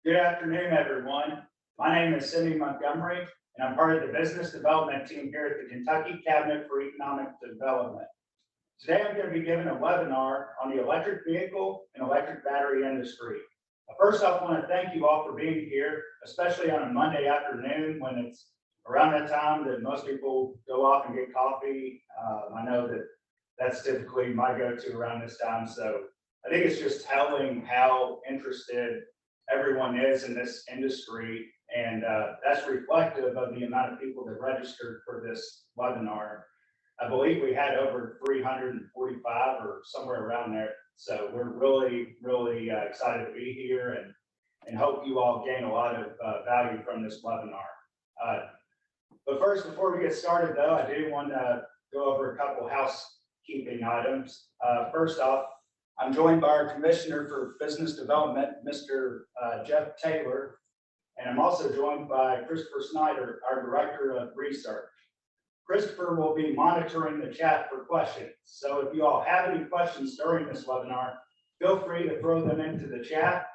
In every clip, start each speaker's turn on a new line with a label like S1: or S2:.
S1: Good afternoon, everyone. My name is Montgomery, and I'm part of the business development team here at the Kentucky Cabinet for Economic Development. Today, I'm going to be giving a webinar on the electric vehicle and electric battery industry. First off, I want to thank you all for being here, especially on a Monday afternoon when it's around that time that most people go off and get coffee. I know that that's typically my go-to around this time, so I think it's just telling how interested everyone is in this industry, and that's reflective of the amount of people that registered for this webinar. I believe we had over 345 or somewhere around there, so we're really excited to be here and hope you all gain a lot of value from this webinar. But first, before we get started though, I do want to go over a couple housekeeping items. First off, I'm joined by our Commissioner for Business Development, Mr. Jeff Taylor, and I'm also joined by Christopher Snyder, our Director of Research. Christopher will be monitoring the chat for questions. So if you all have any questions during this webinar, feel free to throw them into the chat.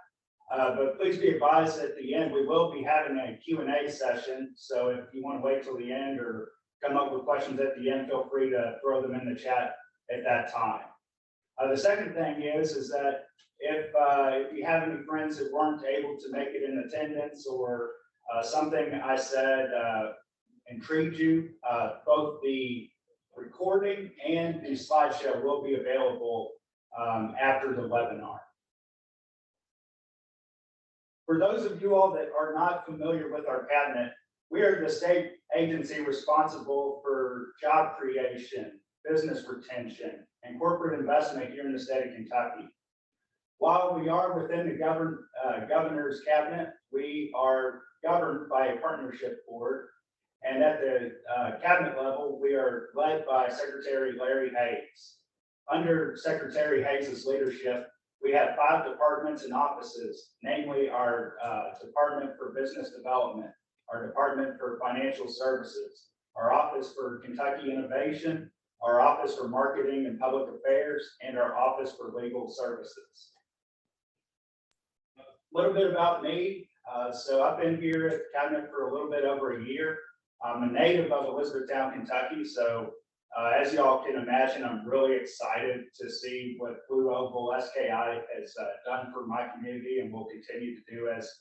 S1: But please be advised at the end, we will be having a Q&A session. So if you want to wait till the end or come up with questions at the end, feel free to throw them in the chat at that time. The second thing is that if you have any friends that weren't able to make it in attendance or something I said intrigued you, both the recording and the slideshow will be available after the webinar. For those of you all that are not familiar with our cabinet, we are the state agency responsible for job creation, business retention, and corporate investment here in the state of Kentucky. While we are within the governor's cabinet, we are governed by a partnership board, and at the cabinet level, we are led by Secretary Larry Hayes. Under Secretary Hayes' leadership, we have 5 departments and offices, namely our Department for Business Development, our Department for Financial Services, our Office for Kentucky Innovation, our Office for Marketing and Public Affairs, and our Office for Legal Services. A little bit about me. So I've been here at the cabinet for a little bit over a year. I'm a native of Elizabethtown, Kentucky, so as you all can imagine, I'm really excited to see what BlueOvalSK has done for my community and will continue to do as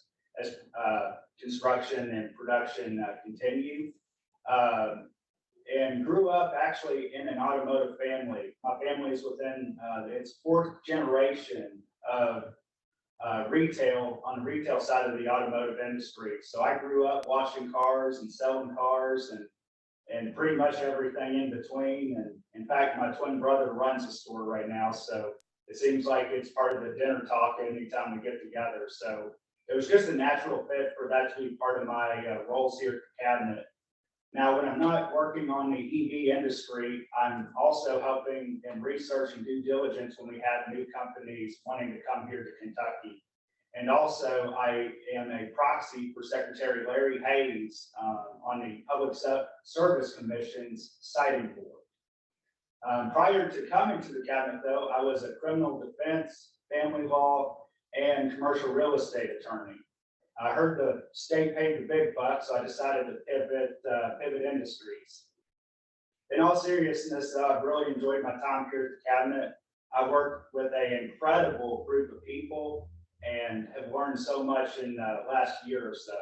S1: construction and production continue. And grew up actually in an automotive family. My family is within its 4th generation of retail on the retail side of the automotive industry. So I grew up washing cars and selling cars and pretty much everything in between. And in fact, my twin brother runs a store right now, so it seems like it's part of the dinner talk anytime we get together. So it was just a natural fit for that to be part of my roles here at the cabinet. Now, when I'm not working on the EV industry, I'm also helping in research and due diligence when we have new companies wanting to come here to Kentucky. And also, I am a proxy for Secretary Larry Hayes on the Public Service Commission's siting board. Prior to coming to the cabinet, though, I was a criminal defense, family law, and commercial real estate attorney. I heard the state paid the big bucks, so I decided to pivot industries. In all seriousness, I've really enjoyed my time here at the cabinet. I worked with an incredible group of people and have learned so much in the last year or so.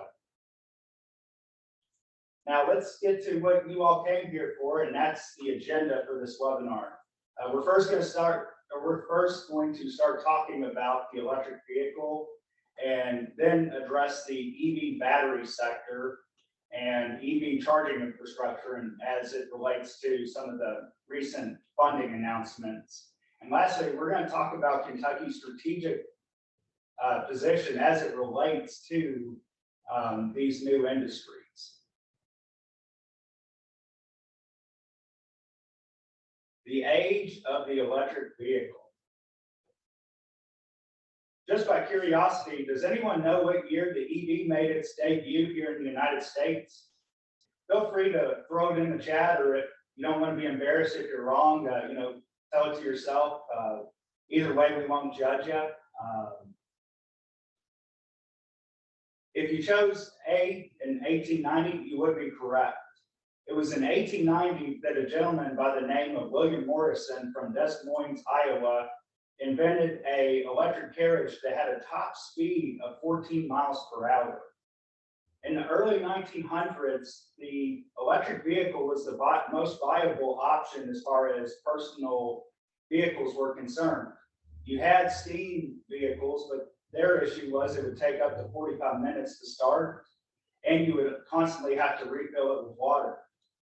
S1: Now let's get to what you all came here for, and that's the agenda for this webinar. We're first going to start talking about the electric vehicle, and then address the EV battery sector and EV charging infrastructure, and as it relates to some of the recent funding announcements. And lastly, we're going to talk about Kentucky's strategic position as it relates to these new industries. The age of the electric vehicle. Just by curiosity, does anyone know what year the EV made its debut here in the United States? Feel free to throw it in the chat, or if you don't want to be embarrassed if you're wrong, tell it to yourself. Either way, we won't judge you. If you chose A in 1890, you would be correct. It was in 1890 that a gentleman by the name of William Morrison from Des Moines, Iowa, invented an electric carriage that had a top speed of 14 miles per hour. In the early 1900s, the electric vehicle was the most viable option as far as personal vehicles were concerned. You had steam vehicles, but their issue was it would take up to 45 minutes to start, and you would constantly have to refill it with water.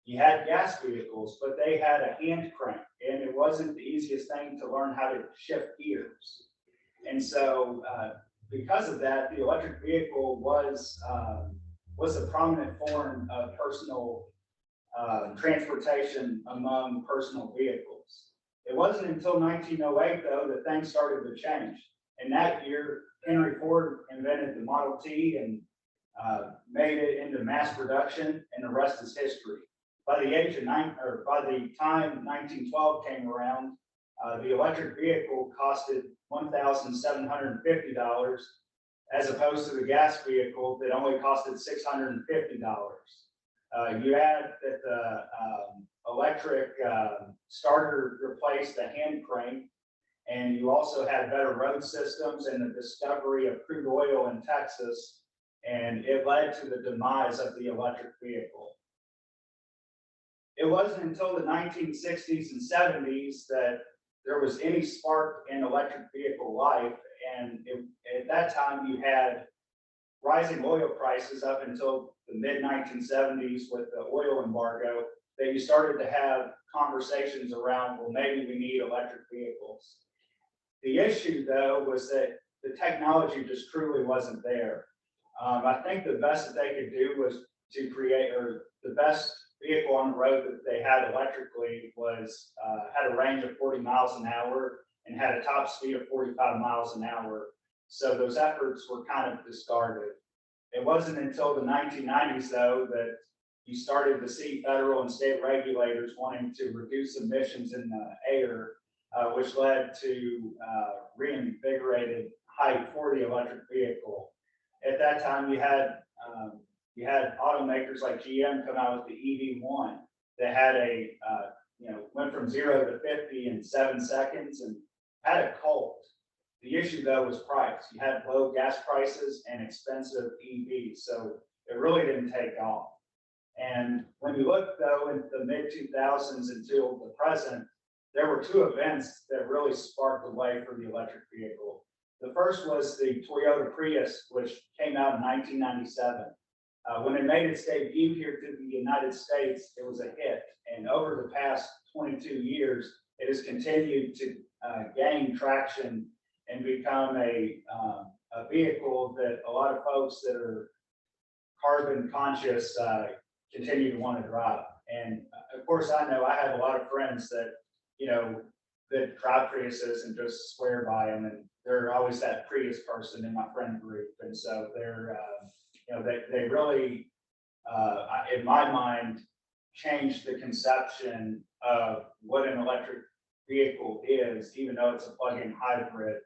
S1: You had gas vehicles, but they had a hand crank, and it wasn't the easiest thing to learn how to shift gears. And so, because of that, the electric vehicle was a prominent form of personal transportation among personal vehicles. It wasn't until 1908, though, that things started to change. In that year, Henry Ford invented the Model T and made it into mass production, and the rest is history. By the time 1912 came around, the electric vehicle costed $1,750, as opposed to the gas vehicle that only costed $650. You add that the electric starter replaced the hand crank, and you also had better road systems and the discovery of crude oil in Texas, and it led to the demise of the electric vehicle. It wasn't until the 1960s and 70s that there was any spark in electric vehicle life, and at that time you had rising oil prices up until the mid-1970s with the oil embargo, that you started to have conversations around, well, maybe we need electric vehicles. The issue, though, was that the technology just truly wasn't there. I think the best that they could do was to create, or the best vehicle on the road that they had electrically was had a range of 40 miles an hour and had a top speed of 45 miles an hour. So those efforts were kind of discarded. It wasn't until the 1990s, though, that you started to see federal and state regulators wanting to reduce emissions in the air, which led to reinvigorated hype for the electric vehicle. At that time, you had automakers like GM come out with the EV1 that had went from 0 to 50 in 7 seconds and had a cult. The issue, though, was price. You had low gas prices and expensive EVs, so it really didn't take off. And when you look, though, in the mid-2000s until the present, there were two events that really sparked the way for the electric vehicle. The first was the Toyota Prius, which came out in 1997. When it made its debut here to the United States, it was a hit. And over the past 22 years, it has continued to gain traction and become a vehicle that a lot of folks that are carbon conscious continue to want to drive. And of course, I know I have a lot of friends that, that drive Priuses and just swear by them. And they're always that Prius person in my friend group. And so they're, they really, in my mind, changed the conception of what an electric vehicle is, even though it's a plug-in hybrid.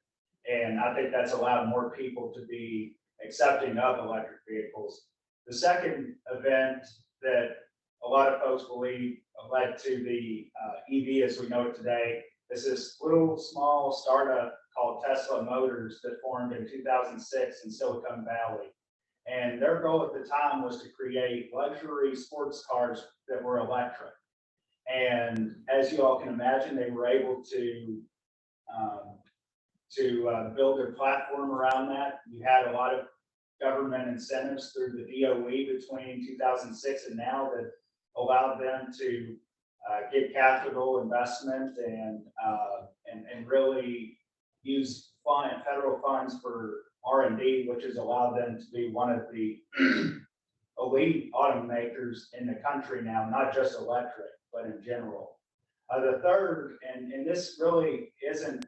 S1: And I think that's allowed more people to be accepting of electric vehicles. The second event that a lot of folks believe led to the EV as we know it today is this little small startup called Tesla Motors that formed in 2006 in Silicon Valley. And their goal at the time was to create luxury sports cars that were electric. And as you all can imagine, they were able to build their platform around that. You had a lot of government incentives through the DOE between 2006 and now that allowed them to get capital investment and really use federal funds for R&D, which has allowed them to be one of the elite automakers in the country now, not just electric, but in general. The third, and this really isn't,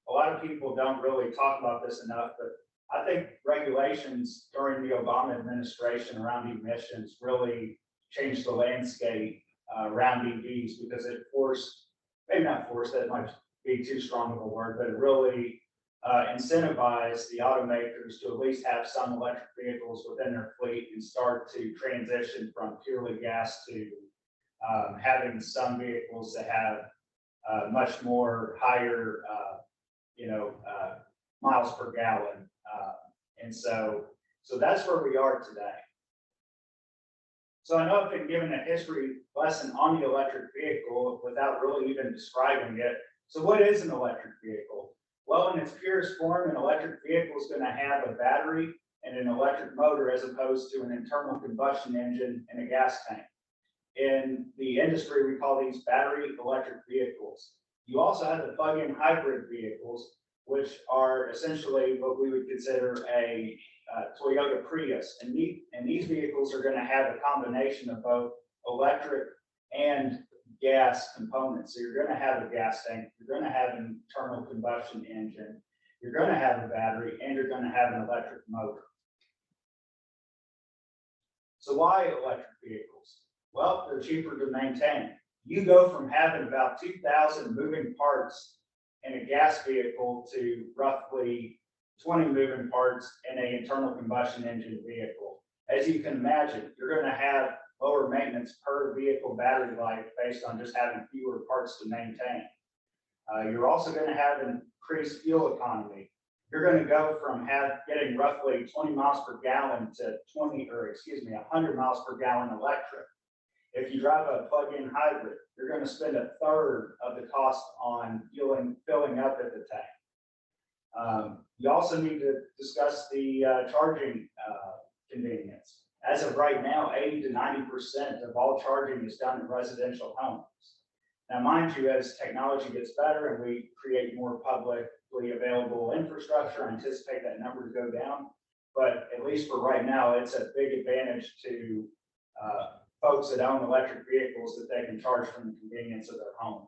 S1: a lot of people don't really talk about this enough, but I think regulations during the Obama administration around emissions really changed the landscape around EVs because it forced, maybe not forced, that might be too strong of a word, but it really incentivize the automakers to at least have some electric vehicles within their fleet and start to transition from purely gas to having some vehicles that have much more higher, miles per gallon. So that's where we are today. So I know I've been given a history lesson on the electric vehicle without really even describing it. So what is an electric vehicle? Well, in its purest form, an electric vehicle is going to have a battery and an electric motor as opposed to an internal combustion engine and a gas tank. In the industry, we call these battery electric vehicles. You also have the plug-in hybrid vehicles, which are essentially what we would consider a Toyota Prius. And these vehicles are going to have a combination of both electric and gas components. So you're going to have a gas tank, you're going to have an internal combustion engine, you're going to have a battery, and you're going to have an electric motor. So why electric vehicles? Well, they're cheaper to maintain. You go from having about 2,000 moving parts in a gas vehicle to roughly 20 moving parts in an internal combustion engine vehicle. As you can imagine, you're going to have lower maintenance per vehicle battery life based on just having fewer parts to maintain. You're also going to have increased fuel economy. You're going to go from getting roughly 20 miles per gallon to 100 miles per gallon electric. If you drive a plug-in hybrid, you're going to spend a third of the cost on filling up at the tank. You also need to discuss the charging convenience. As of right now, 80 to 90% of all charging is done in residential homes. Now, mind you, as technology gets better and we create more publicly available infrastructure, I anticipate that number to go down. But at least for right now, it's a big advantage to folks that own electric vehicles that they can charge from the convenience of their home.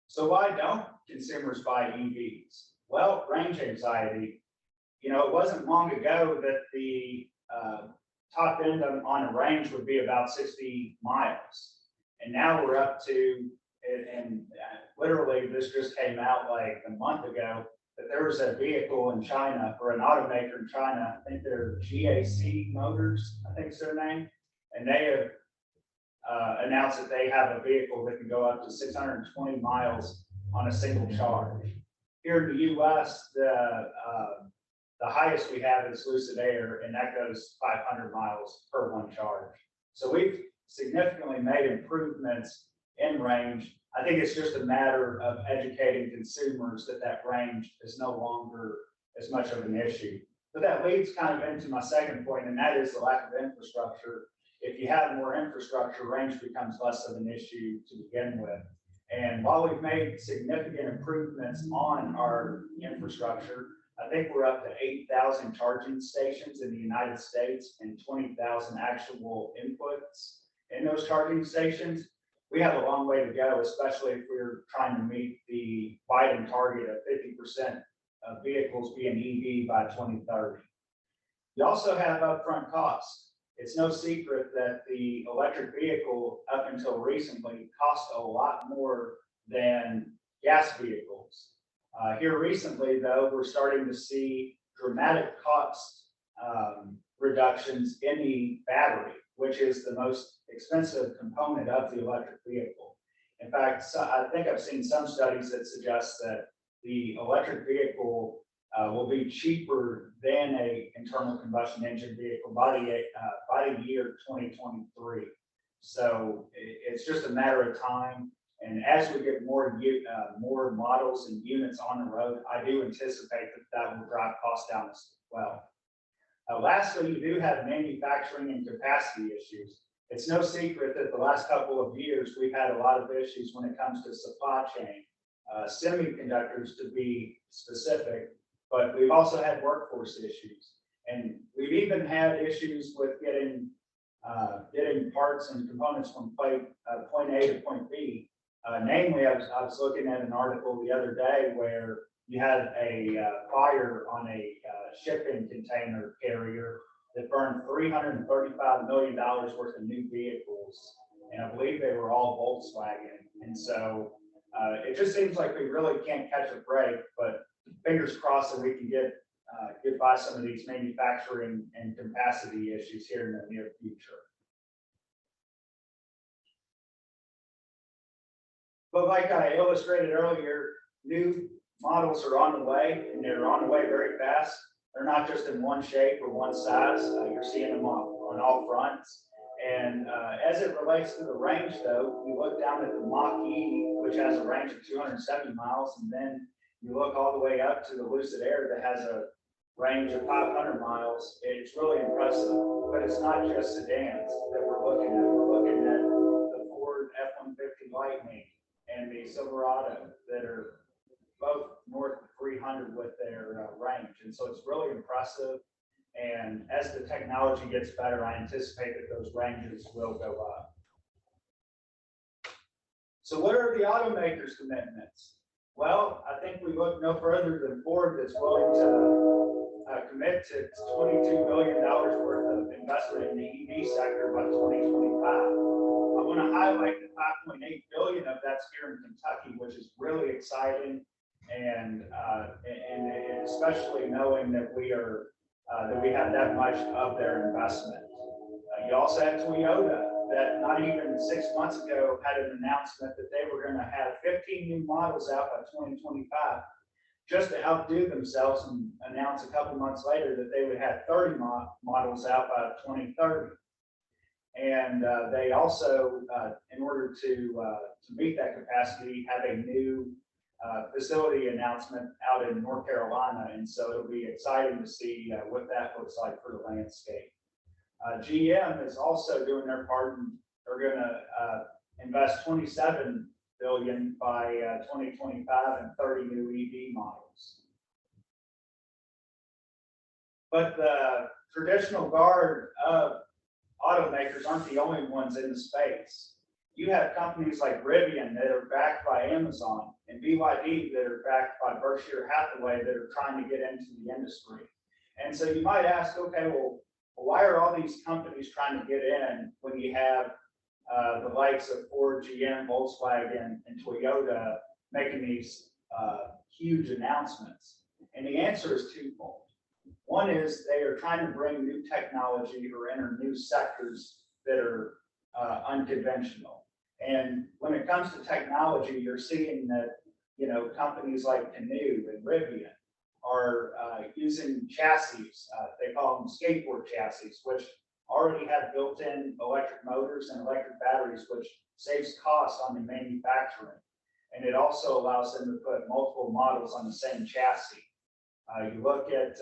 S1: So why don't consumers buy EVs? Well, range anxiety. You know, it wasn't long ago that the top end on a range would be about 60 miles. And now we're up to, and literally this just came out like a month ago, that there was a vehicle in China, or an automaker in China, I think they're GAC Motors, I think is their name, and they have announced that they have a vehicle that can go up to 620 miles on a single charge. Here in the US, the highest we have is Lucid Air, and that goes 500 miles per one charge. So we've significantly made improvements in range. I think it's just a matter of educating consumers that range is no longer as much of an issue. But that leads kind of into my second point, and that is the lack of infrastructure. If you have more infrastructure, range becomes less of an issue to begin with. And while we've made significant improvements on our infrastructure, I think we're up to 8,000 charging stations in the United States and 20,000 actual inputs in those charging stations. We have a long way to go, especially if we're trying to meet the Biden target of 50% of vehicles being EV by 2030. You also have upfront costs. It's no secret that the electric vehicle, up until recently, cost a lot more than gas vehicles. Here recently, though, we're starting to see dramatic cost reductions in the battery, which is the most expensive component of the electric vehicle. In fact, I think I've seen some studies that suggest that the electric vehicle will be cheaper than an internal combustion engine vehicle by the year 2023. So it's just a matter of time. And as we get more models and units on the road, I do anticipate that will drive costs down as well. Lastly, you do have manufacturing and capacity issues. It's no secret that the last couple of years, we've had a lot of issues when it comes to supply chain, semiconductors to be specific, but we've also had workforce issues. And we've even had issues with getting parts and components from point A to point B. Namely, I was looking at an article the other day where you had a fire on a shipping container carrier that burned $335 million worth of new vehicles. And I believe they were all Volkswagen. And so It just seems like we really can't catch a break, but fingers crossed that we can get by some of these manufacturing and capacity issues here in the near future. But like I illustrated earlier, new models are on the way, and they're on the way very fast. They're not just in one shape or one size. You're seeing them on all fronts. And as it relates to the range, though, you look down at the Mach-E, which has a range of 270 miles, and then you look all the way up to the Lucid Air that has a range of 500 miles. It's really impressive, but it's not just sedans that we're looking at. We're looking at the Ford F-150 Lightning and the Silverado that are both north of 300 with their range. And so it's really impressive. And as the technology gets better, I anticipate that those ranges will go up. So what are the automakers' commitments? Well, I think we look no further than Ford that's willing to commit to $22 billion worth of investment in the EV sector by 2025. I want to highlight that 5.8 billion of that's here in Kentucky, which is really exciting, and especially knowing that we have that much of their investment. You also have Toyota that not even 6 months ago had an announcement that they were going to have 15 new models out by 2025, just to outdo themselves, and announce a couple months later that they would have 30 models out by 2030. And they also, in order to meet that capacity, have a new facility announcement out in North Carolina. And so it'll be exciting to see what that looks like for the landscape. GM is also doing their part, and they're going to invest $27 billion by 2025 and 30 new EV models. But the traditional guard of automakers aren't the only ones in the space. You have companies like Rivian that are backed by Amazon, and BYD that are backed by Berkshire Hathaway that are trying to get into the industry. And so you might ask, okay, well, why are all these companies trying to get in when you have the likes of Ford, GM, Volkswagen, and Toyota making these huge announcements? And the answer is twofold. One is they are trying to bring new technology or enter new sectors that are unconventional. And when it comes to technology, you're seeing that, you know, companies like Canoe and Rivian are using chassis. They call them skateboard chassis, which already have built-in electric motors and electric batteries, which saves costs on the manufacturing. And it also allows them to put multiple models on the same chassis. You look at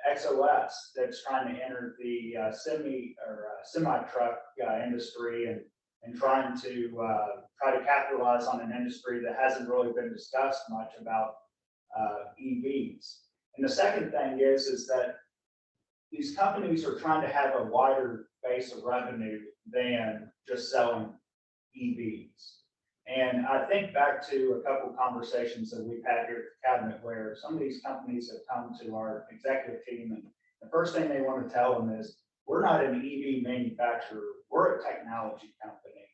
S1: XOS that's trying to enter the semi-truck industry and trying to capitalize on an industry that hasn't really been discussed much about EVs. And the second thing is that these companies are trying to have a wider base of revenue than just selling EVs. And I think back to a couple of conversations that we've had here at the cabinet where some of these companies have come to our executive team, and the first thing they want to tell them is, we're not an EV manufacturer, we're a technology company.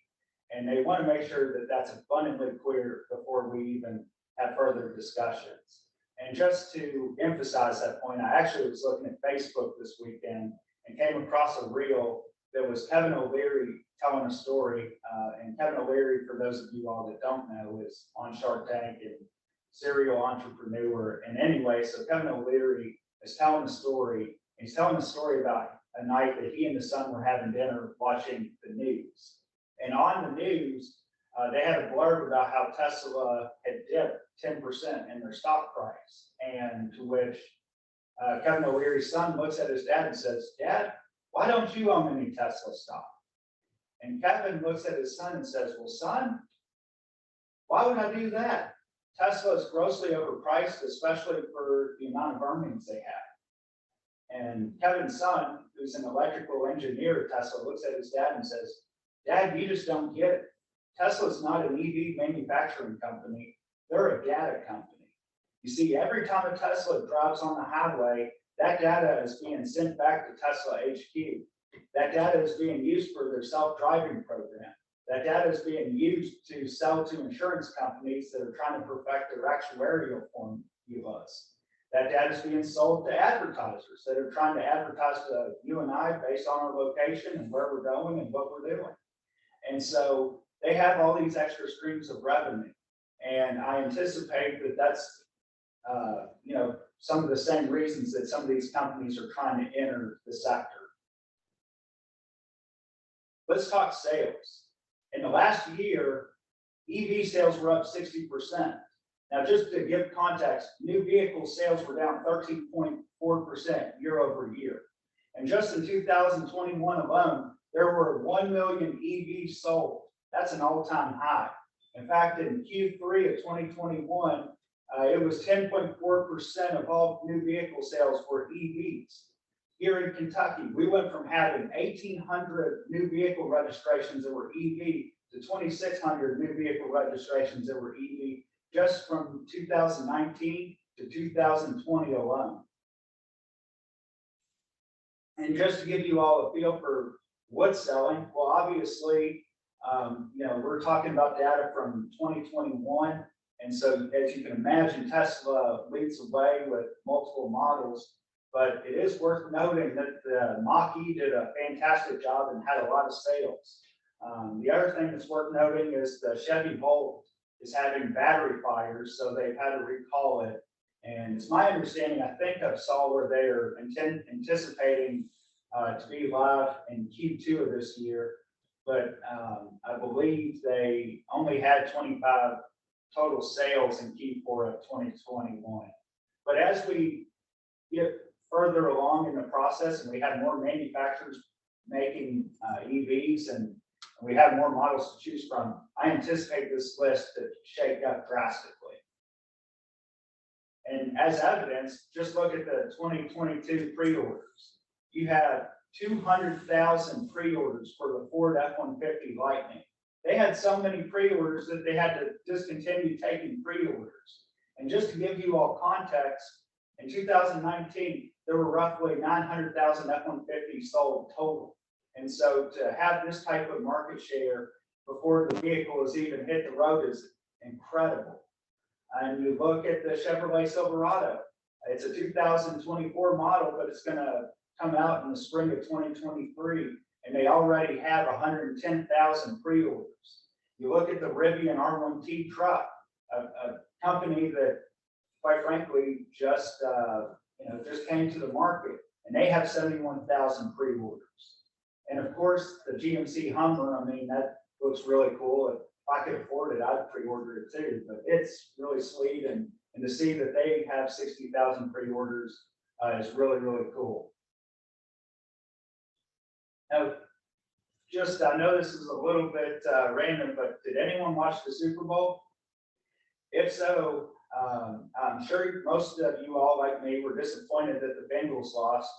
S1: And they want to make sure that that's abundantly clear before we even have further discussions. And just to emphasize that point, I actually was looking at Facebook this weekend and came across a reel that was Kevin O'Leary telling a story. And Kevin O'Leary, for those of you all that don't know, is on Shark Tank and serial entrepreneur. And anyway, so Kevin O'Leary is telling a story. He's telling a story about a night that he and his son were having dinner watching the news. And on the news, they had a blurb about how Tesla had dipped 10% in their stock price. And to which Kevin O'Leary's son looks at his dad and says, "Dad, why don't you own any Tesla stock?" And Kevin looks at his son and says, "Well, son, why would I do that? Tesla is grossly overpriced, especially for the amount of earnings they have." And Kevin's son, who's an electrical engineer at Tesla, looks at his dad and says, "Dad, you just don't get it. Tesla's not an EV manufacturing company. They're a data company. You see, every time a Tesla drives on the highway, that data is being sent back to Tesla HQ. That data is being used for their self-driving program. That data is being used to sell to insurance companies that are trying to perfect their actuarial formulas. That data is being sold to advertisers that are trying to advertise to you and I based on our location and where we're going and what we're doing. And so they have all these extra streams of revenue. And I anticipate that that's, some of the same reasons that some of these companies are trying to enter the sector. Let's talk sales. In the last year, EV sales were up 60%. Now, just to give context, new vehicle sales were down 13.4% year over year. And just in 2021 alone, there were 1 million EVs sold. That's an all-time high. In fact, in Q3 of 2021, it was 10.4% of all new vehicle sales were EVs. Here in Kentucky, we went from having 1,800 new vehicle registrations that were EV to 2,600 new vehicle registrations that were EV just from 2019 to 2020 alone. And just to give you all a feel for what's selling, well, obviously, we're talking about data from 2021. And so, as you can imagine, Tesla leads the way with multiple models. But it is worth noting that the Mach-E did a fantastic job and had a lot of sales. The other thing that's worth noting is the Chevy Volt is having battery fires, so they've had to recall it. And it's my understanding, I think I saw where they are anticipating to be live in Q2 of this year, but I believe they only had 25 total sales in Q4 of 2021. But as we get further along in the process and we have more manufacturers making EVs and we have more models to choose from, I anticipate this list to shake up drastically. And as evidence, just look at the 2022 pre-orders. You had 200,000 pre-orders for the Ford F-150 Lightning. They had so many pre-orders that they had to discontinue taking pre-orders. And just to give you all context, in 2019, there were roughly 900,000 F-150s sold total. And so to have this type of market share before the vehicle has even hit the road is incredible. And you look at the Chevrolet Silverado, it's a 2024 model, but it's going to come out in the spring of 2023, and they already have 110,000 pre-orders. You look at the Rivian R1T truck, a company that, quite frankly, just came to the market, and they have 71,000 pre-orders. And of course, the GMC Hummer, I mean, that looks really cool. If I could afford it, I'd pre-order it too, but it's really sweet. And to see that they have 60,000 pre-orders is really, really cool. Now, I know this is a little bit random, but did anyone watch the Super Bowl? If so, I'm sure most of you all, like me, were disappointed that the Bengals lost.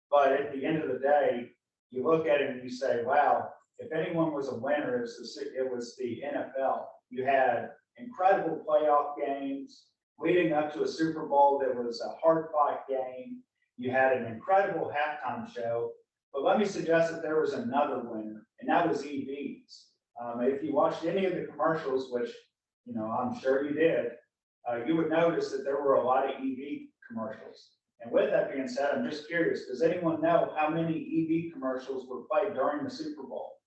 S1: But at the end of the day, you look at it and you say, wow, if anyone was a winner, it was the NFL. You had incredible playoff games leading up to a Super Bowl that was a hard-fought game. You had an incredible halftime show. But let me suggest that there was another winner, and that was EVs. If you watched any of the commercials, which I'm sure you did, you would notice that there were a lot of EV commercials. And with that being said, I'm just curious, does anyone know how many EV commercials were played during the Super Bowl?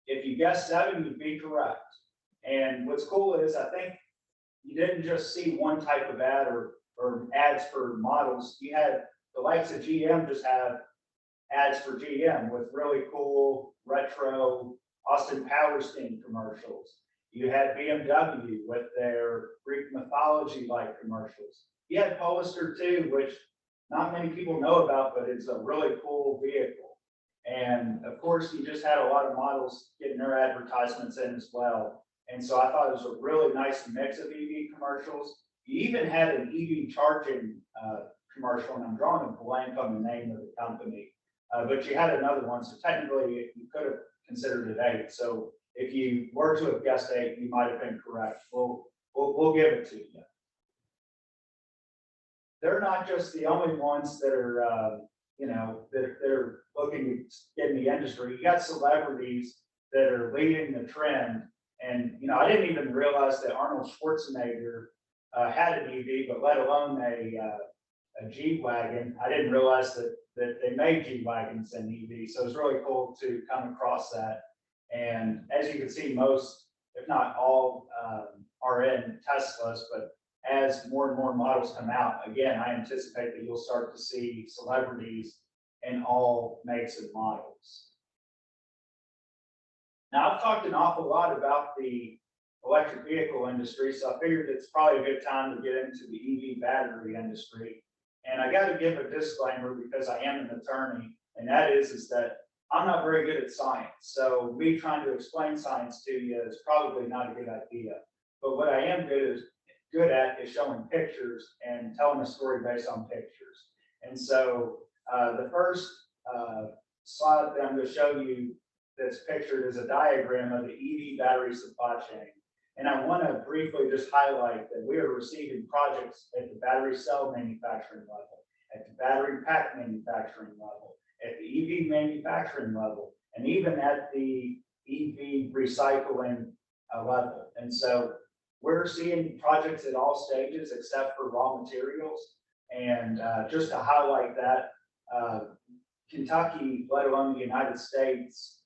S1: If you guessed 7, you'd be correct. And what's cool is I think you didn't just see one type of ad or ads for models. You had the likes of GM just have ads for GM with really cool retro Austin Powers themed commercials. You had BMW with their Greek mythology-like commercials. You had Polestar too, which not many people know about, but it's a really cool vehicle. And of course, you just had a lot of models getting their advertisements in as well. And so I thought it was a really nice mix of EV commercials. You even had an EV charging commercial, and I'm drawing a blank on the name of the company, but you had another one. So technically, you could have considered it 8. So if you were to have guessed 8, you might have been correct. We'll give it to you. They're not just the only ones that are that are looking to get in the industry. You got celebrities that are leading the trend. And, I didn't even realize that Arnold Schwarzenegger had an EV, but let alone a G-Wagon. I didn't realize that they made G-Wagons and EV. So it's really cool to come across that. And as you can see, most, if not all, are in Teslas, but as more and more models come out, again, I anticipate that you'll start to see celebrities in all makes and models. Now, I've talked an awful lot about the electric vehicle industry, so I figured it's probably a good time to get into the EV battery industry. And I got to give a disclaimer because I am an attorney, and that is that I'm not very good at science. So me trying to explain science to you is probably not a good idea. But what I am good at is showing pictures and telling a story based on pictures. And so the first slide that I'm going to show you that's pictured is a diagram of the EV battery supply chain. And I want to briefly just highlight that we are receiving projects at the battery cell manufacturing level, at the battery pack manufacturing level, at the EV manufacturing level, and even at the EV recycling level. And so we're seeing projects at all stages except for raw materials. And just to highlight that, Kentucky, let alone the United States,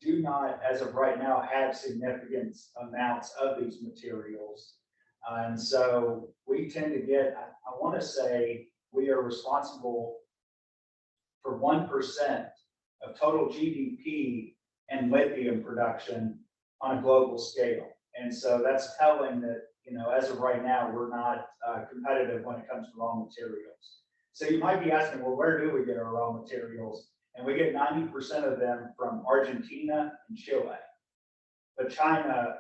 S1: do not, as of right now, have significant amounts of these materials. And so we tend to get, I want to say, we are responsible for 1% of total GDP and lithium production on a global scale. And so that's telling that, as of right now, we're not competitive when it comes to raw materials. So you might be asking, well, where do we get our raw materials? And we get 90% of them from Argentina and Chile. But China,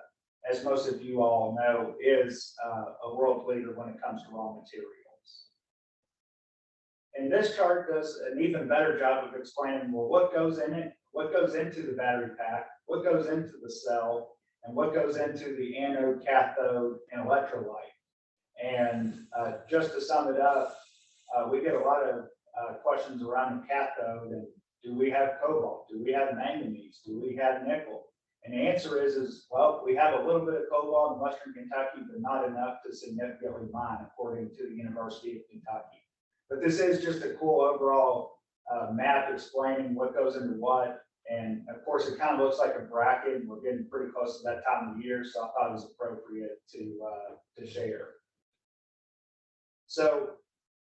S1: as most of you all know, is a world leader when it comes to raw materials. And this chart does an even better job of explaining, well, what goes in it, what goes into the battery pack, what goes into the cell, and what goes into the anode, cathode, and electrolyte. And just to sum it up, we get a lot of questions around the cathode, and do we have cobalt? Do we have manganese? Do we have nickel? And the answer is well, we have a little bit of cobalt in Western Kentucky, but not enough to significantly mine, according to the University of Kentucky. But this is just a cool overall map explaining what goes into what. And of course, it kind of looks like a bracket. We're getting pretty close to that time of the year, so I thought it was appropriate to share. So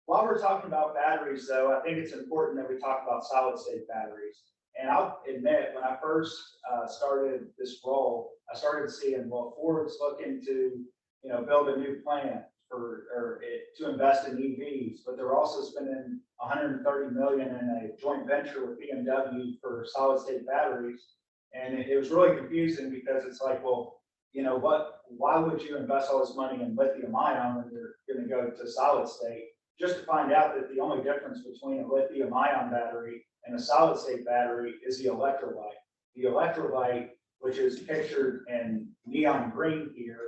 S1: while we're talking about batteries, though, I think it's important that we talk about solid-state batteries. And I'll admit, when I first started this role, I started seeing, well, Ford's looking to, build a new plant to invest in EVs, but they're also spending $130 million in a joint venture with BMW for solid-state batteries. And it was really confusing because it's like, well, why would you invest all this money in lithium ion when you're going to go to solid state? Just to find out that the only difference between a lithium ion battery and a solid state battery is the electrolyte. The electrolyte, which is pictured in neon green here,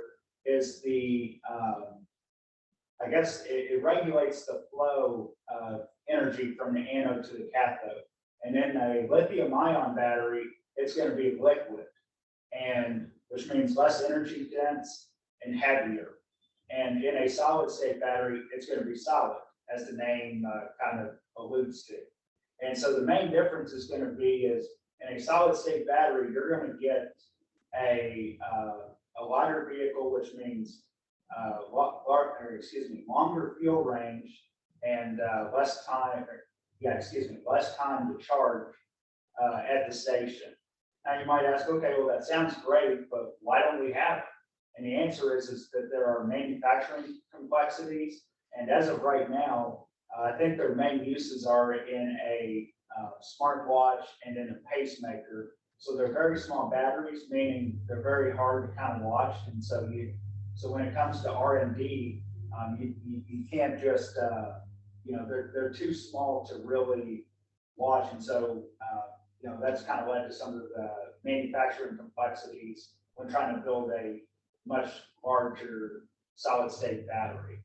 S1: is the, I guess it regulates the flow of energy from the anode to the cathode. And in a lithium ion battery, it's going to be liquid, and which means less energy dense and heavier. And in a solid state battery, it's going to be solid, as the name kind of alludes to. And so the main difference is going to be is in a solid state battery, you're going to get a lighter vehicle, which means longer fuel range and less time to charge at the station. Now you might ask, okay, well that sounds great, but why don't we have it? And the answer is that there are manufacturing complexities, and as of right now, I think their main uses are in a smartwatch and in a pacemaker. So they're very small batteries, meaning they're very hard to kind of watch. And so when it comes to R&D, you can't just they're too small to really watch. And so that's kind of led to some of the manufacturing complexities when trying to build a much larger solid state battery.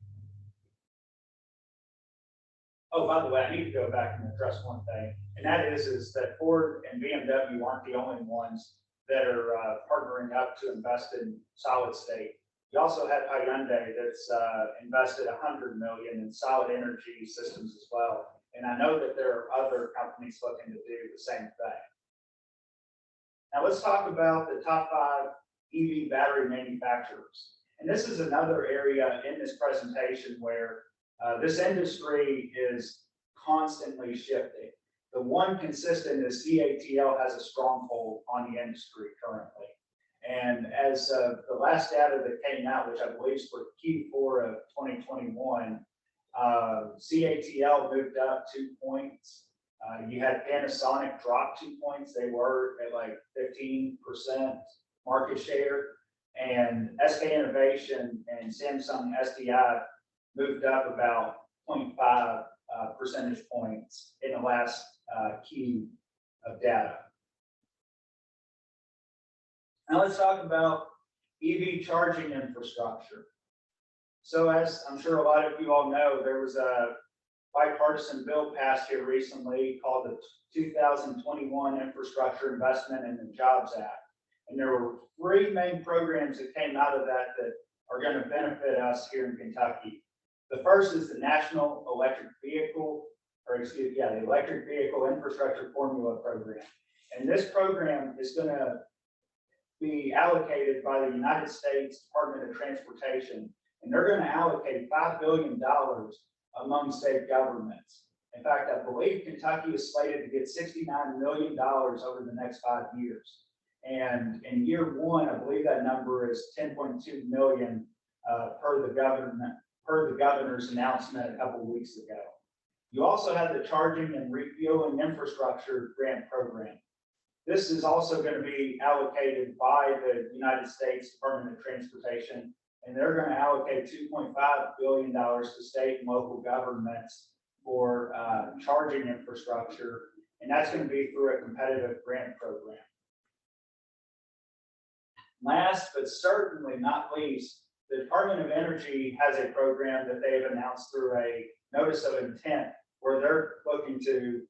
S1: Oh, by the way, I need to go back and address one thing, and that is that Ford and BMW aren't the only ones that are partnering up to invest in solid state. You also have Hyundai that's invested $100 million in solid energy systems as well. And I know that there are other companies looking to do the same thing. Now let's talk about the top 5 EV battery manufacturers. And this is another area in this presentation where this industry is constantly shifting. The one consistent is CATL has a stronghold on the industry currently. And as the last data that came out, which I believe is for Q4 of 2021, CATL moved up 2 points. You had Panasonic drop 2 points. They were at like 15% market share. And SK Innovation and Samsung SDI moved up about 0.5 percentage points in the last Q of data. Now let's talk about EV charging infrastructure. So as I'm sure a lot of you all know, there was a bipartisan bill passed here recently called the 2021 Infrastructure Investment and the Jobs Act. And there were 3 main programs that came out of that that are going to benefit us here in Kentucky. The first is the National Electric Vehicle, the Electric Vehicle Infrastructure Formula Program. And this program is going to be allocated by the United States Department of Transportation, and they're going to allocate $5 billion among state governments. In fact, I believe Kentucky is slated to get $69 million over the next 5 years. And in year 1, I believe that number is 10.2 million per the governor's announcement a couple of weeks ago. You also have the Charging and Refueling Infrastructure Grant Program. This is also going to be allocated by the United States Department of Transportation, and they're going to allocate $2.5 billion to state and local governments for charging infrastructure, and that's going to be through a competitive grant program. Last, but certainly not least, the Department of Energy has a program that they have announced through a notice of intent where they're looking to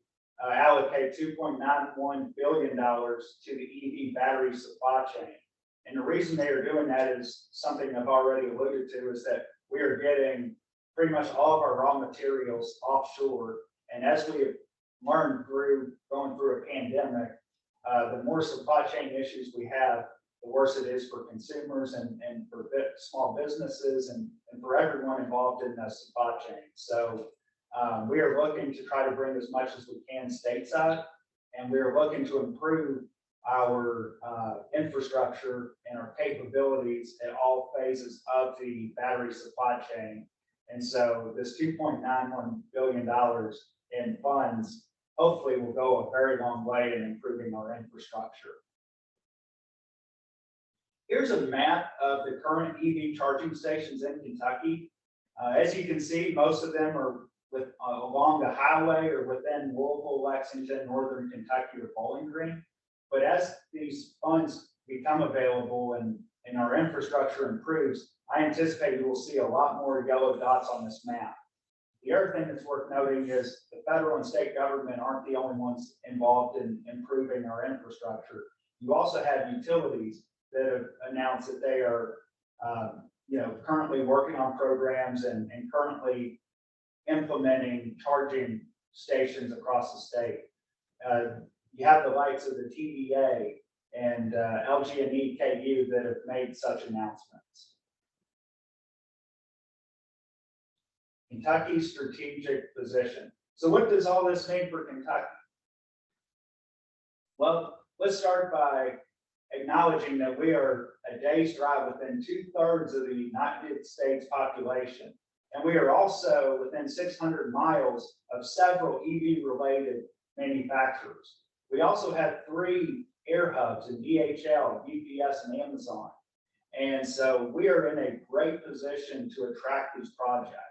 S1: allocate $2.91 billion to the EV battery supply chain. And the reason they are doing that is something I've already alluded to, is that we are getting pretty much all of our raw materials offshore. And as we have learned through going through a pandemic, the more supply chain issues we have, the worse it is for consumers and for small businesses and for everyone involved in the supply chain. So we are looking to try to bring as much as we can stateside, and we are looking to improve our infrastructure and our capabilities at all phases of the battery supply chain. And so this $2.91 billion in funds hopefully will go a very long way in improving our infrastructure. Here's a map of the current EV charging stations in Kentucky. As you can see, most of them are along the highway or within Louisville, Lexington, Northern Kentucky, or Bowling Green. But as these funds become available and our infrastructure improves, I anticipate you will see a lot more yellow dots on this map. The other thing that's worth noting is the federal and state government aren't the only ones involved in improving our infrastructure. You also have utilities that have announced that they are currently working on programs and currently implementing charging stations across the state. You have the likes of the TVA and LG&E KU that have made such announcements. Kentucky's strategic position. So what does all this mean for Kentucky? Well, let's start by acknowledging that we are a day's drive within 2/3 of the United States population. And we are also within 600 miles of several EV-related manufacturers. We also have 3 air hubs in DHL, UPS, and Amazon. And so we are in a great position to attract these projects.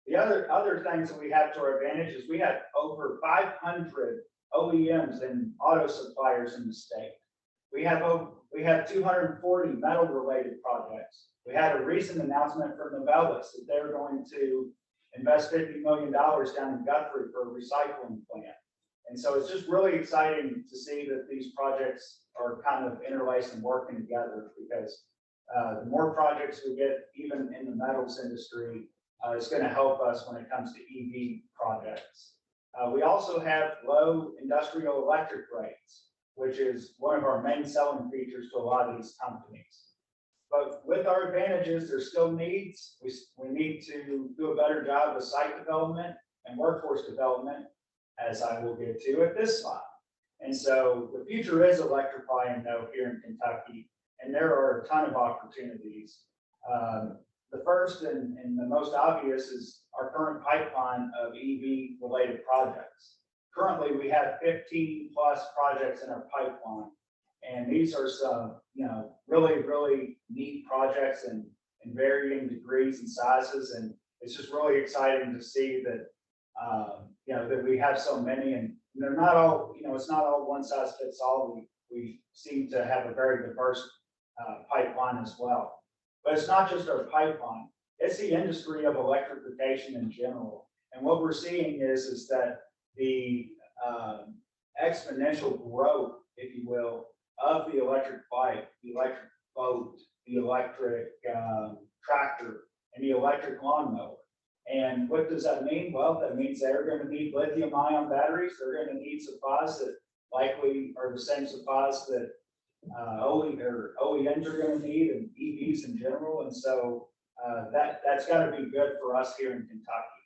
S1: The other things that we have to our advantage is we have over 500 OEMs and auto suppliers in the state. We have 240 metal-related projects. We had a recent announcement from Novelis that they're going to invest $50 million down in Guthrie for a recycling plant. And so it's just really exciting to see that these projects are kind of interlaced and working together, because the more projects we get, even in the metals industry, it's going to help us when it comes to EV projects. We also have low industrial electric rates, which is one of our main selling features to a lot of these companies. But with our advantages, there's still needs. We need to do a better job of site development and workforce development, as I will get to at this slide. And so the future is electrifying, though, here in Kentucky, and there are a ton of opportunities. The first and the most obvious is our current pipeline of EV-related projects. Currently, we have 15 plus projects in our pipeline, and these are some, really, really neat projects in varying degrees and sizes, and it's just really exciting to see that, that we have so many, and they're not all, it's not all one size fits all. We seem to have a very diverse pipeline as well. But it's not just our pipeline, it's the industry of electrification in general. And what we're seeing is that the exponential growth, if you will, of the electric bike, the electric boat, the electric tractor, and the electric lawnmower. And what does that mean? Well, that means they're going to need lithium-ion batteries. They're going to need supplies that likely are the same supplies that OEMs are going to need, and EVs in general. And so that's got to be good for us here in Kentucky.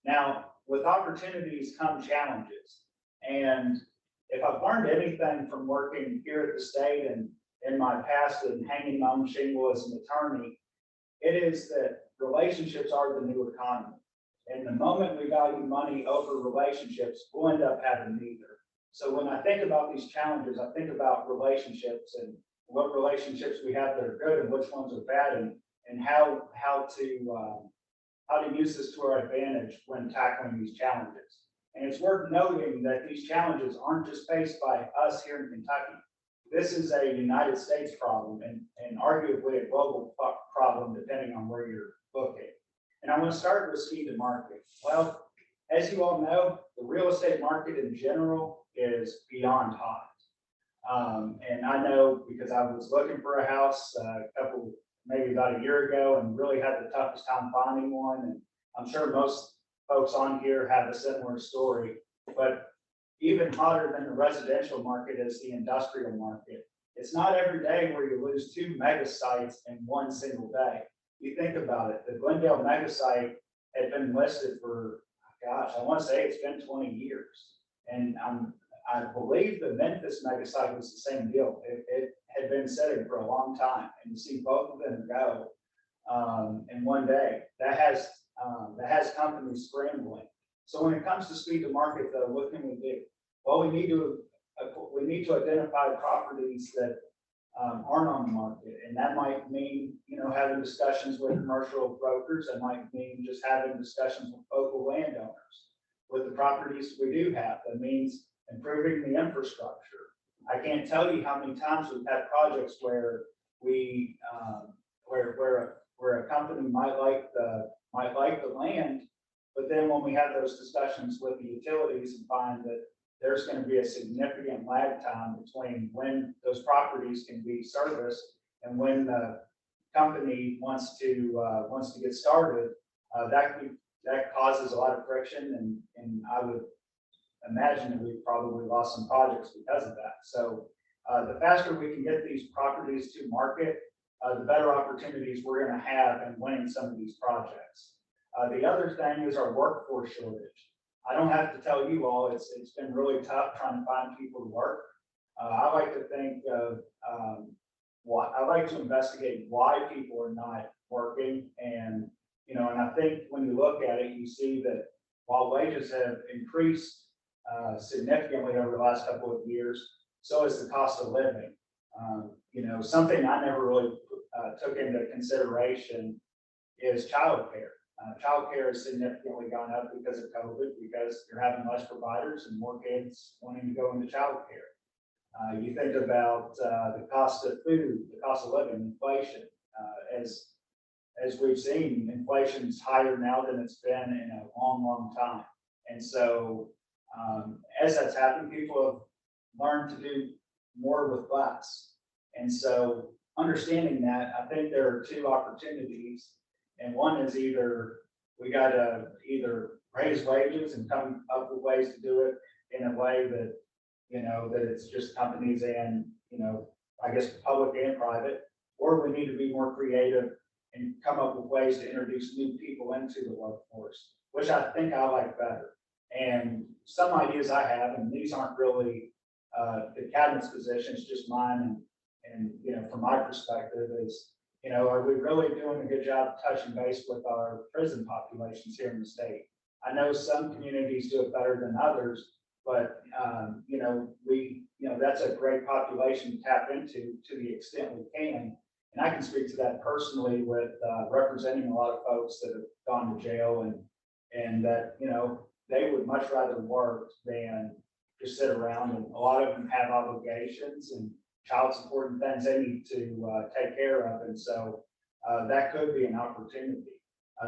S1: Now, with opportunities come challenges. And if I've learned anything from working here at the state and in my past and hanging my own shingle as an attorney, it is that relationships are the new economy. And the moment we value money over relationships, we'll end up having neither. So when I think about these challenges, I think about relationships and what relationships we have that are good and which ones are bad, and how to use this to our advantage when tackling these challenges. And it's worth noting that these challenges aren't just faced by us here in Kentucky. This is a United States problem and arguably a global problem, depending on where you're looking. And I'm going to start with speed to market. Well, as you all know, the real estate market in general is beyond hot. And I know because I was looking for a house maybe about a year ago, and really had the toughest time finding one. And I'm sure most folks on here have a similar story, but even hotter than the residential market is the industrial market. It's not every day where you lose 2 mega sites in one single day. You think about it, the Glendale mega site had been listed for, gosh, I want to say it's been 20 years. And I believe the Memphis mega site was the same deal. It had been sitting for a long time, and to see both of them go in one day, that has companies scrambling. So when it comes to speed to market, though, what can we do? Well, we need to identify properties that aren't on the market, and that might mean having discussions with commercial brokers. That might mean just having discussions with local landowners. With the properties we do have, that means improving the infrastructure. I can't tell you how many times we've had projects where where a company might like the land, but then when we have those discussions with the utilities and find that there's going to be a significant lag time between when those properties can be serviced and when the company wants to get started, that causes a lot of friction, and I would imagine that we've probably lost some projects because of that. So the faster we can get these properties to market, the better opportunities we're going to have in winning some of these projects. The other thing is our workforce shortage. I don't have to tell you all, it's been really tough trying to find people to work. I like to think of I like to investigate why people are not working, and and I think when you look at it, you see that while wages have increased significantly over the last couple of years, so has the cost of living. Something I never really took into consideration is childcare. Childcare has significantly gone up because of COVID, because you're having less providers and more kids wanting to go into childcare. You think about the cost of food, the cost of living, inflation. as we've seen, inflation's higher now than it's been in a long, long time. And so as that's happened, people have learned to do more with less. And so understanding that, I think there are two opportunities. And one is either we got to either raise wages and come up with ways to do it in a way that, that it's just companies and, I guess public and private, or we need to be more creative and come up with ways to introduce new people into the workforce, which I think I like better. And some ideas I have, and these aren't really the cabinet's position, it's just mine. And from my perspective is, are we really doing a good job touching base with our prison populations here in the state? I know some communities do it better than others, but that's a great population to tap into to the extent we can. And I can speak to that personally with representing a lot of folks that have gone to jail and that, they would much rather work than just sit around. And a lot of them have obligations and child support and things they need to take care of. And so that could be an opportunity.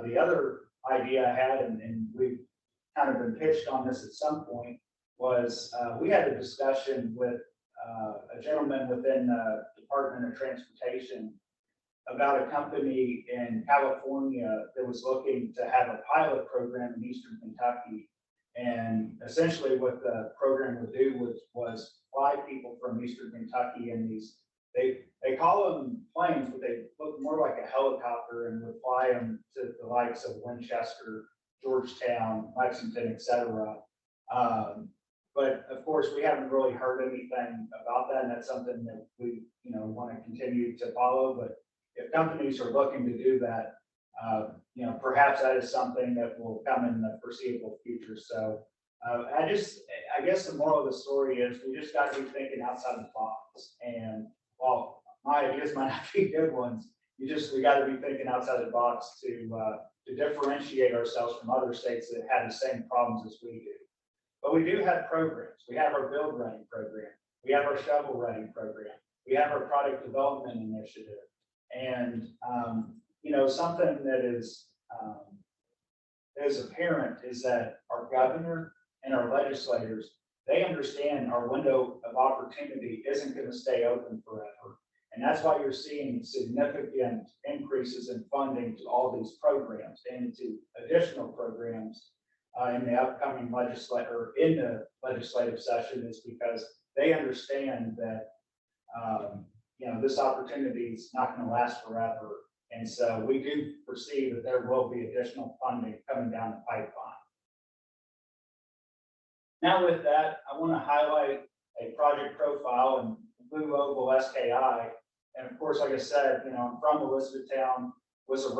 S1: The other idea I had, and we've kind of been pitched on this at some point, was we had a discussion with a gentleman within the Department of Transportation about a company in California that was looking to have a pilot program in Eastern Kentucky. And essentially what the program would do was fly people from Eastern Kentucky in these, they call them planes, but they look more like a helicopter, and would fly them to the likes of Winchester, Georgetown, Lexington, etc. But of course, we haven't really heard anything about that, and that's something that we want to continue to follow. But if companies are looking to do that, perhaps that is something that will come in the foreseeable future. So I guess the moral of the story is we just got to be thinking outside the box. And while my ideas might not be good ones, we got to be thinking outside the box to differentiate ourselves from other states that have the same problems as we do. But we do have programs. We have our Build Ready program. We have our Shovel Ready program. We have our Product Development Initiative. And something that is apparent is that our governor and our legislators, they understand our window of opportunity isn't going to stay open forever. And that's why you're seeing significant increases in funding to all these programs and to additional programs in the upcoming legislative session, is because they understand that this opportunity is not going to last forever. And so we do foresee that there will be additional funding coming down the pipeline. Now with that, I want to highlight a project profile in BlueOvalSK. And of course, like I said, I'm from Elizabethtown, was a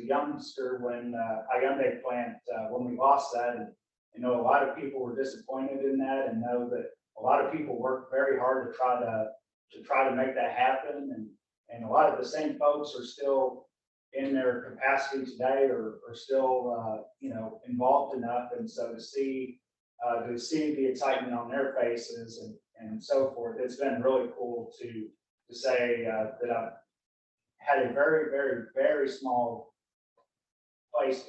S1: youngster when Hyundai plant, when we lost that. And a lot of people were disappointed in that, and know that a lot of people worked very hard to try to make that happen. And a lot of the same folks are still in their capacity today, or still, involved enough. And so to see the excitement on their faces and so forth, it's been really cool to say that I've had a very, very, very small place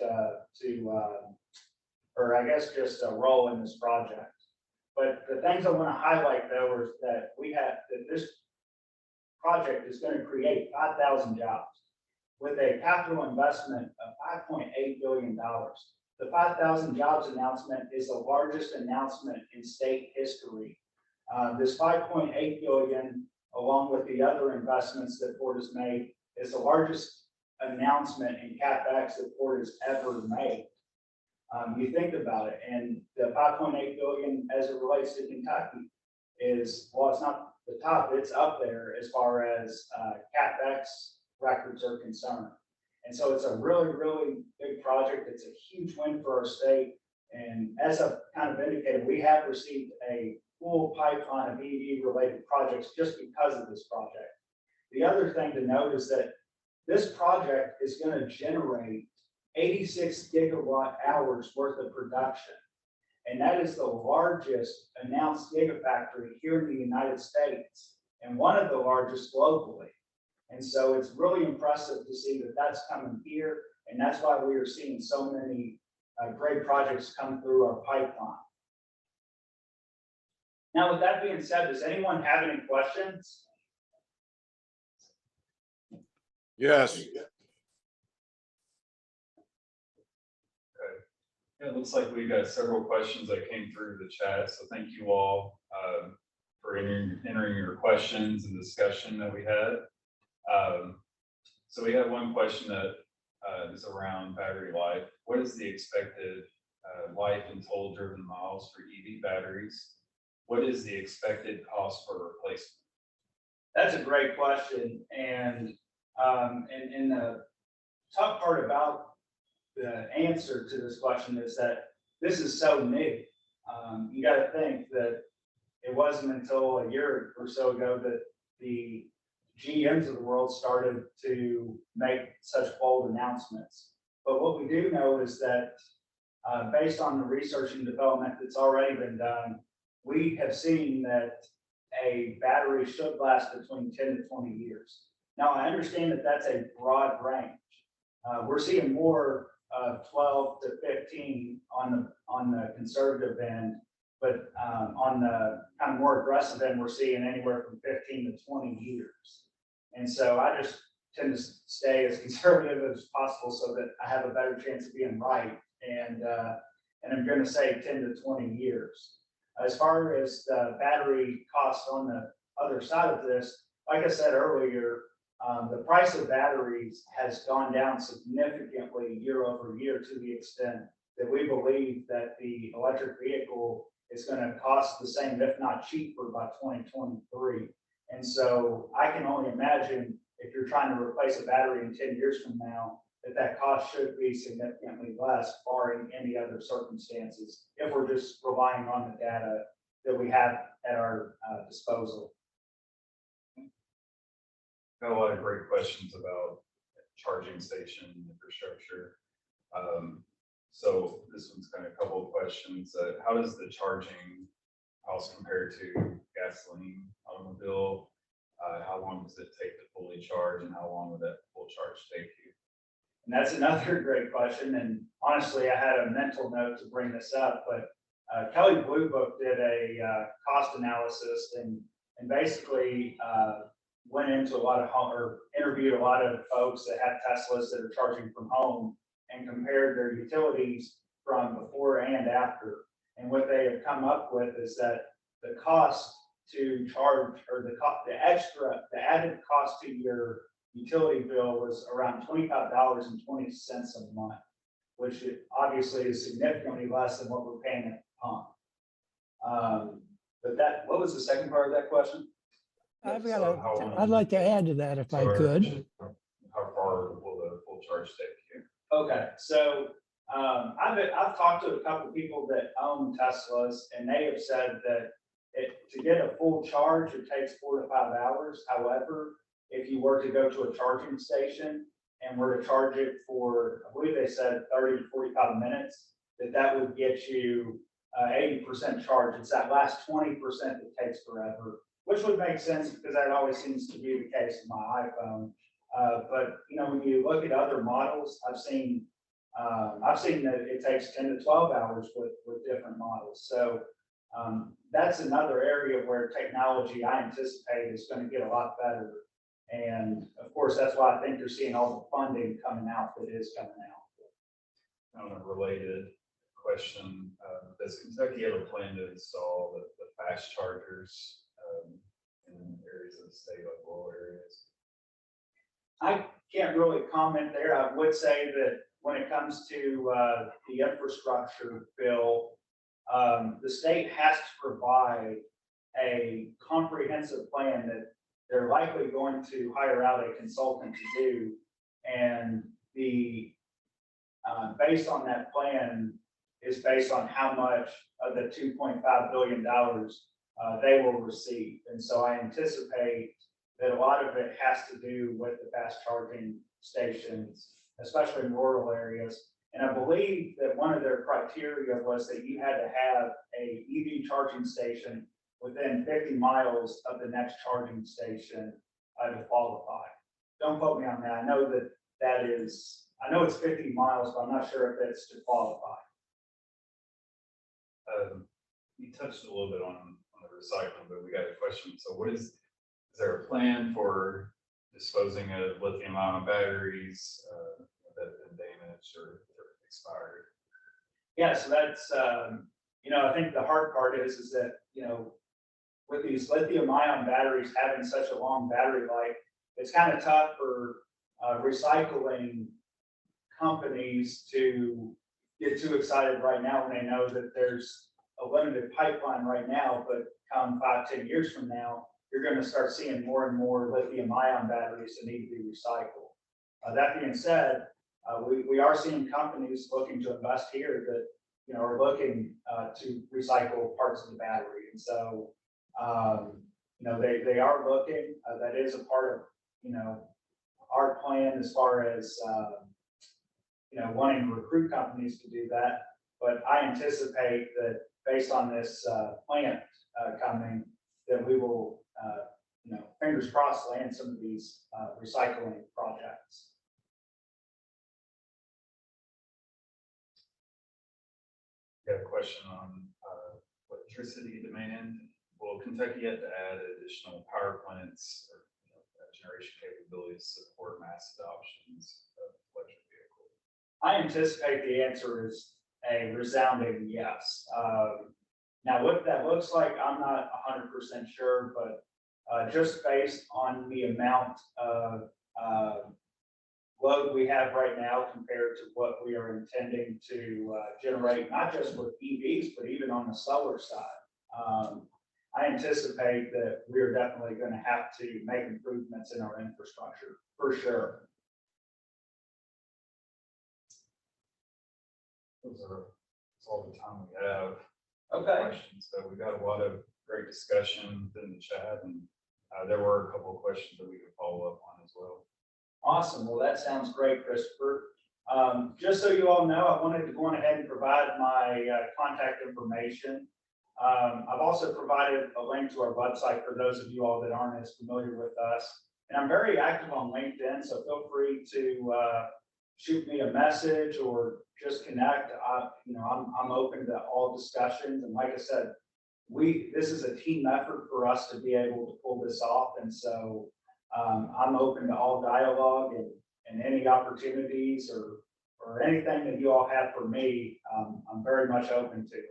S1: or I guess just a role in this project. But the things I want to highlight, though, is that this project is going to create 5,000 jobs with a capital investment of $5.8 billion. The 5,000 jobs announcement is the largest announcement in state history. This $5.8 billion, along with the other investments that Ford has made, is the largest announcement in CapEx that Ford has ever made. You think about it, and the $5.8 billion as it relates to Kentucky is, well, it's not the top, it's up there as far as CapEx records are concerned. And so it's a really, really big project. It's a huge win for our state. And as I've kind of indicated, we have received a full pipeline of EV related projects just because of this project. The other thing to note is that this project is going to generate 86 gigawatt hours worth of production. And that is the largest announced gigafactory here in the United States, and one of the largest globally. And so it's really impressive to see that that's coming here. And that's why we are seeing so many great projects come through our pipeline. Now, with that being said, does anyone have any questions?
S2: Yes.
S3: Yeah, it looks like we got several questions that came through the chat, so thank you all for entering your questions and discussion that we had. So we have one question that is around battery life. What is the expected life in total driven miles for EV batteries? What is the expected cost for replacement?
S1: That's a great question, and the tough part about the answer to this question is that this is so new. You got to think that it wasn't until a year or so ago that the GMs of the world started to make such bold announcements. But what we do know is that based on the research and development that's already been done, we have seen that a battery should last between 10 to 20 years. Now, I understand that that's a broad range. We're seeing more 12 to 15 on the conservative end, but on the kind of more aggressive end, we're seeing anywhere from 15 to 20 years. And so I just tend to stay as conservative as possible so that I have a better chance of being right. And I'm going to say 10 to 20 years. As far as the battery cost on the other side of this, like I said earlier, the price of batteries has gone down significantly year over year to the extent that we believe that the electric vehicle is going to cost the same, if not cheaper, by 2023. And so I can only imagine if you're trying to replace a battery in 10 years from now, that cost should be significantly less, barring any other circumstances, if we're just relying on the data that we have at our disposal.
S3: Got a lot of great questions about charging station infrastructure. So this one's kind of a couple of questions. How does the charging cost compare to gasoline automobile? How long does it take to fully charge, and how long would that full charge take you?
S1: And that's another great question. And honestly, I had a mental note to bring this up, but Kelley Blue Book did a cost analysis and basically went into a lot of interviewed a lot of folks that have Teslas that are charging from home and compared their utilities from before and after. And what they have come up with is that the cost to charge, or the added cost to your utility bill was around $25.20 a month, which obviously is significantly less than what we're paying at the pump. But what was the second part of that question?
S4: I'd like to add to that if I could.
S3: How far will the full charge take you?
S1: Okay, so I've talked to a couple of people that own Teslas, and they have said that to get a full charge, it takes 4 to 5 hours. However, if you were to go to a charging station and were to charge it for, I believe they said 30 to 45 minutes, that would get you 80% charge. It's that last 20% that takes forever, which would make sense because that always seems to be the case in my iPhone. But you know, when you look at other models, I've seen that it takes 10 to 12 hours with different models. So that's another area where technology, I anticipate, is going to get a lot better. And of course, that's why I think you're seeing all the funding coming out that is coming out.
S3: On a related question, does Kentucky have a plan to install the fast chargers in areas of the state, like rural areas?
S1: I can't really comment there. I would say that when it comes to the infrastructure bill, the state has to provide a comprehensive plan that they're likely going to hire out a consultant to do, and the based on that plan is based on how much of the $2.5 billion they will receive. And so I anticipate that a lot of it has to do with the fast charging stations, especially in rural areas. And I believe that one of their criteria was that you had to have a EV charging station within 50 miles of the next charging station to qualify. don't quote me on that. I know I know it's 50 miles, but I'm not sure if it's to qualify.
S3: You touched a little bit on the recycling, but we got a question. So is there a plan for disposing of lithium ion batteries that have been damaged or expired?
S1: Yeah, so that's, I think the hard part is that, with these lithium ion batteries having such a long battery life, it's kind of tough for recycling companies to get too excited right now when they know that there's a limited pipeline right now, but come 5-10 years from now, you're going to start seeing more and more lithium ion batteries that need to be recycled. That being said, we are seeing companies looking to invest here that are looking to recycle parts of the battery, and so they are looking. That is a part of our plan as far as wanting to recruit companies to do that. But I anticipate that based on this plant coming, that we will, fingers crossed, land some of these recycling projects.
S3: Got a question on electricity demand. Will Kentucky have to add additional power plants or generation capabilities to support mass adoptions of electric vehicles?
S1: I anticipate the answer is a resounding yes. Now, what that looks like, I'm not 100% sure, but just based on the amount of load we have right now compared to what we are intending to generate, not just with EVs, but even on the solar side. I anticipate that we're definitely going to have to make improvements in our infrastructure, for sure.
S3: That's all the time we have.
S1: Okay.
S3: Questions. So we got a lot of great discussion in the chat, and there were a couple of questions that we could follow up on as well.
S1: Awesome. Well, that sounds great, Christopher. Just so you all know, I wanted to go on ahead and provide my contact information. I've also provided a link to our website for those of you all that aren't as familiar with us. And I'm very active on LinkedIn, so feel free to shoot me a message or just connect. I'm open to all discussions. And like I said, this is a team effort for us to be able to pull this off. And so I'm open to all dialogue and any opportunities or anything that you all have for me. I'm very much open to it.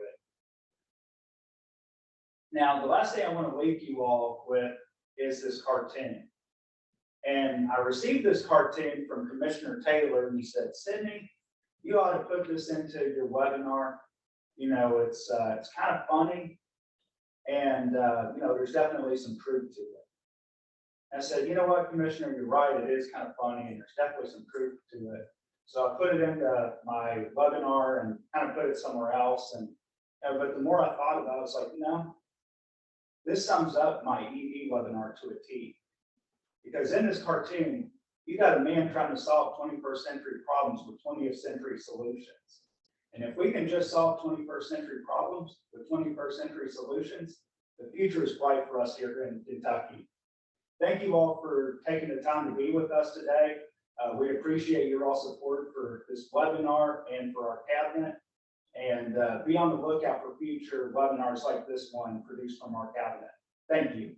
S1: Now, the last thing I want to leave you all with is this cartoon. And I received this cartoon from Commissioner Taylor, and he said, "Sydney, you ought to put this into your webinar. It's kind of funny, and there's definitely some truth to it." I said, "You know what, Commissioner, you're right. It is kind of funny, and there's definitely some truth to it." So I put it into my webinar and kind of put it somewhere else. But the more I thought about it, I was like, this sums up my EV webinar to a T. Because in this cartoon, you got a man trying to solve 21st century problems with 20th century solutions. And if we can just solve 21st century problems with 21st century solutions, the future is bright for us here in Kentucky. Thank you all for taking the time to be with us today. We appreciate your all support for this webinar and for our cabinet. And be on the lookout for future webinars like this one produced from our cabinet. Thank you.